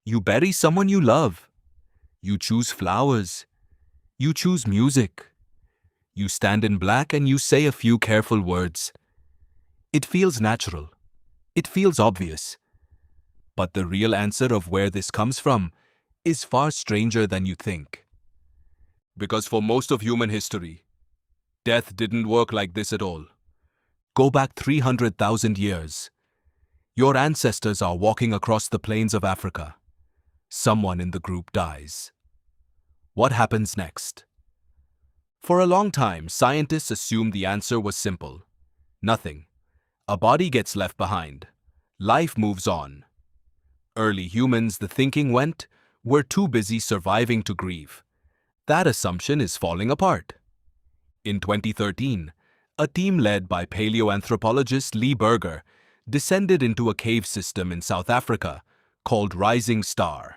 You bury someone you love. You choose flowers. You choose music. You stand in black and you say a few careful words. It feels natural. It feels obvious. But the real answer of where this comes from is far stranger than you think. Because for most of human history, death didn't work like this at all. Go back 300,000 years. Your ancestors are walking across the plains of Africa. Someone in the group dies. What happens next? For a long time, scientists assumed the answer was simple. Nothing. A body gets left behind. Life moves on. Early humans, the thinking went, were too busy surviving to grieve. That assumption is falling apart. In 2013, a team led by paleoanthropologist Lee Berger descended into a cave system in South Africa called Rising Star.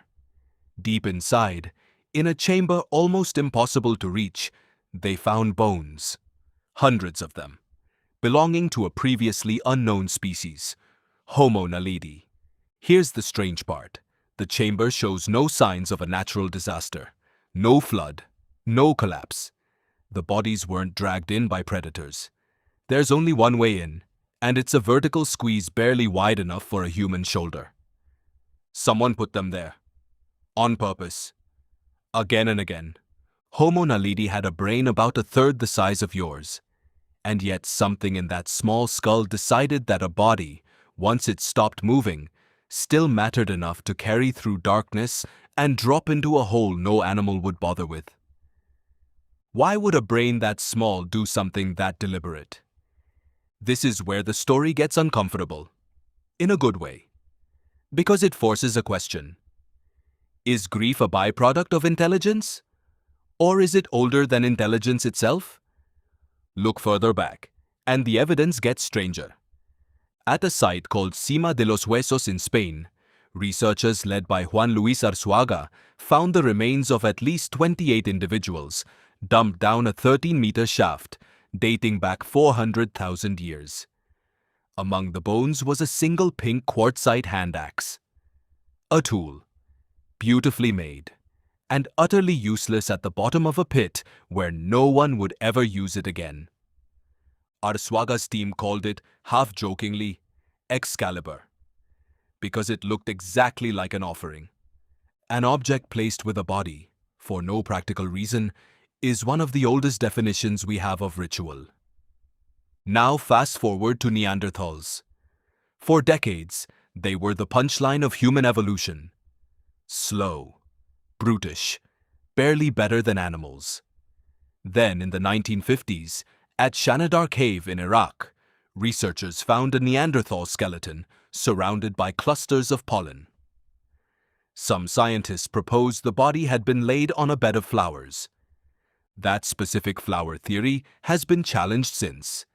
Deep inside, in a chamber almost impossible to reach, they found bones, hundreds of them, belonging to a previously unknown species, Homo naledi. Here's the strange part. The chamber shows no signs of a natural disaster, no flood, no collapse. The bodies weren't dragged in by predators. There's only one way in, and it's a vertical squeeze barely wide enough for a human shoulder. Someone put them there. On purpose. Again and again. Homo naledi had a brain about a third the size of yours. And yet something in that small skull decided that a body, once it stopped moving, still mattered enough to carry through darkness and drop into a hole no animal would bother with. Why would a brain that small do something that deliberate? This is where the story gets uncomfortable. In a good way. Because it forces a question. Is grief a byproduct of intelligence? Or is it older than intelligence itself? Look further back, and the evidence gets stranger. At a site called Cima de los Huesos in Spain, researchers led by Juan Luis Arzuaga found the remains of at least 28 individuals dumped down a 13-meter shaft dating back 400,000 years. Among the bones was a single pink quartzite hand axe. A tool, beautifully made, and utterly useless at the bottom of a pit where no one would ever use it again. Arzuaga's team called it, half-jokingly, Excalibur, because it looked exactly like an offering. An object placed with a body, for no practical reason, is one of the oldest definitions we have of ritual. Now fast forward to Neanderthals. For decades, they were the punchline of human evolution. Slow, brutish, barely better than animals. Then in the 1950s, at Shanidar Cave in Iraq, researchers found a Neanderthal skeleton surrounded by clusters of pollen. Some scientists proposed the body had been laid on a bed of flowers. That specific flower theory has been challenged since.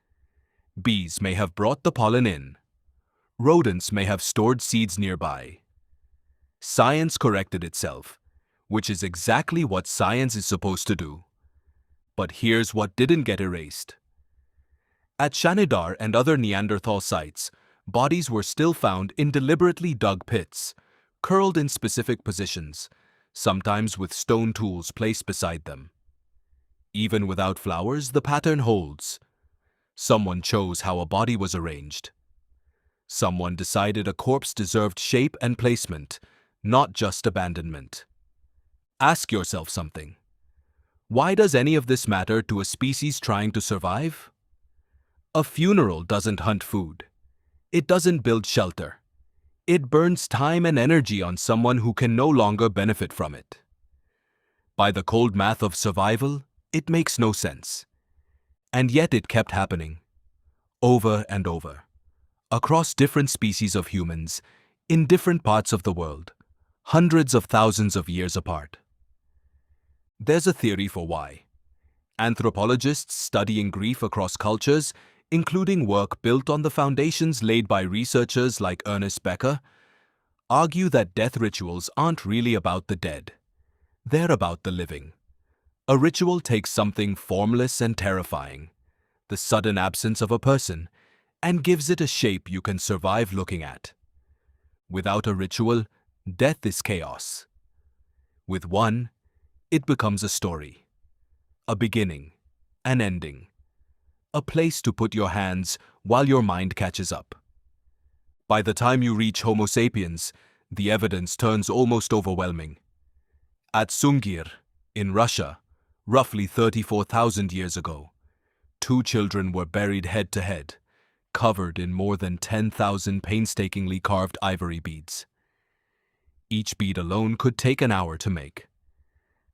Bees may have brought the pollen in. Rodents may have stored seeds nearby. Science corrected itself, which is exactly what science is supposed to do. But here's what didn't get erased. At Shanidar and other Neanderthal sites, bodies were still found in deliberately dug pits, curled in specific positions, sometimes with stone tools placed beside them. Even without flowers, the pattern holds. Someone chose how a body was arranged. Someone decided a corpse deserved shape and placement, not just abandonment. Ask yourself something. Why does any of this matter to a species trying to survive? A funeral doesn't hunt food. It doesn't build shelter. It burns time and energy on someone who can no longer benefit from it. By the cold math of survival, it makes no sense. And yet it kept happening. Over and over. Across different species of humans, in different parts of the world, hundreds of thousands of years apart. There's a theory for why. Anthropologists studying grief across cultures, including work built on the foundations laid by researchers like Ernest Becker, argue that death rituals aren't really about the dead. They're about the living. A ritual takes something formless and terrifying, the sudden absence of a person, and gives it a shape you can survive looking at. Without a ritual, Death is chaos. With one, it becomes a story, a beginning, an ending, a place to put your hands while your mind catches up. By the time you reach Homo sapiens, the evidence turns almost overwhelming. At Sungir, in Russia, roughly 34,000 years ago, two children were buried head to head, covered in more than 10,000 painstakingly carved ivory beads. Each bead alone could take an hour to make.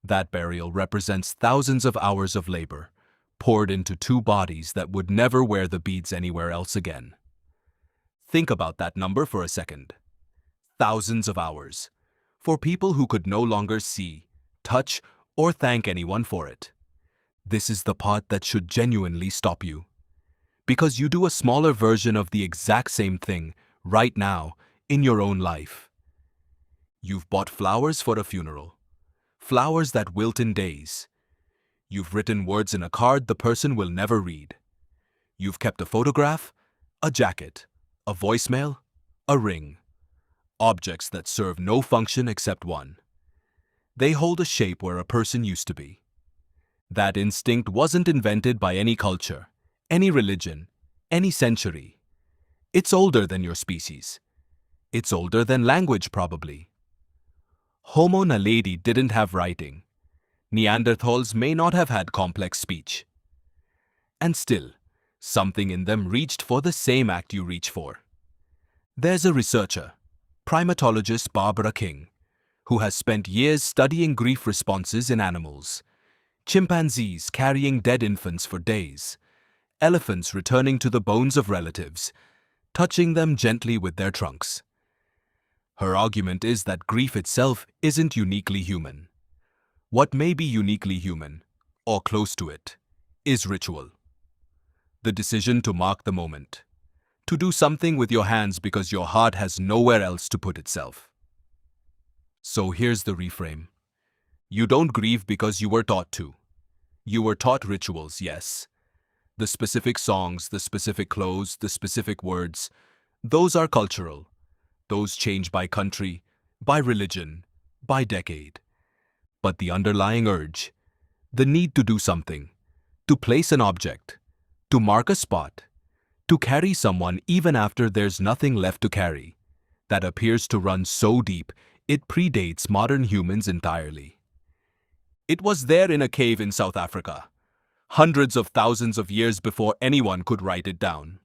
That burial represents thousands of hours of labor, poured into two bodies that would never wear the beads anywhere else again. Think about that number for a second. Thousands of hours, for people who could no longer see, touch, or thank anyone for it. This is the part that should genuinely stop you. Because you do a smaller version of the exact same thing, right now, in your own life. You've bought flowers for a funeral. Flowers that wilt in days. You've written words in a card the person will never read. You've kept a photograph, a jacket, a voicemail, a ring. Objects that serve no function except one. They hold a shape where a person used to be. That instinct wasn't invented by any culture, any religion, any century. It's older than your species. It's older than language, probably. Homo naledi didn't have writing. Neanderthals may not have had complex speech. And still, something in them reached for the same act you reach for. There's a researcher, primatologist Barbara King, who has spent years studying grief responses in animals. Chimpanzees carrying dead infants for days, elephants returning to the bones of relatives, touching them gently with their trunks. Her argument is that grief itself isn't uniquely human. What may be uniquely human, or close to it, is ritual. The decision to mark the moment. To do something with your hands because your heart has nowhere else to put itself. So here's the reframe. You don't grieve because you were taught to. You were taught rituals, yes. The specific songs, the specific clothes, the specific words, those are cultural. Those change by country, by religion, by decade. But the underlying urge, the need to do something, to place an object, to mark a spot, to carry someone even after there's nothing left to carry, that appears to run so deep it predates modern humans entirely. It was there in a cave in South Africa, hundreds of thousands of years before anyone could write it down.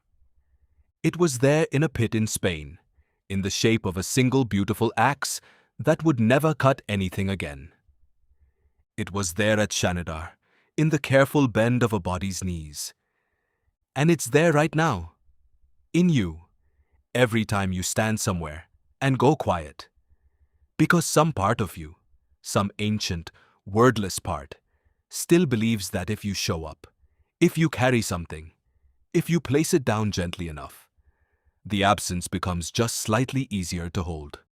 It was there in a pit in Spain, in the shape of a single beautiful axe that would never cut anything again. It was there at Shanidar, in the careful bend of a body's knees. And it's there right now, in you, every time you stand somewhere and go quiet. Because some part of you, some ancient, wordless part, still believes that if you show up, if you carry something, if you place it down gently enough, the absence becomes just slightly easier to hold.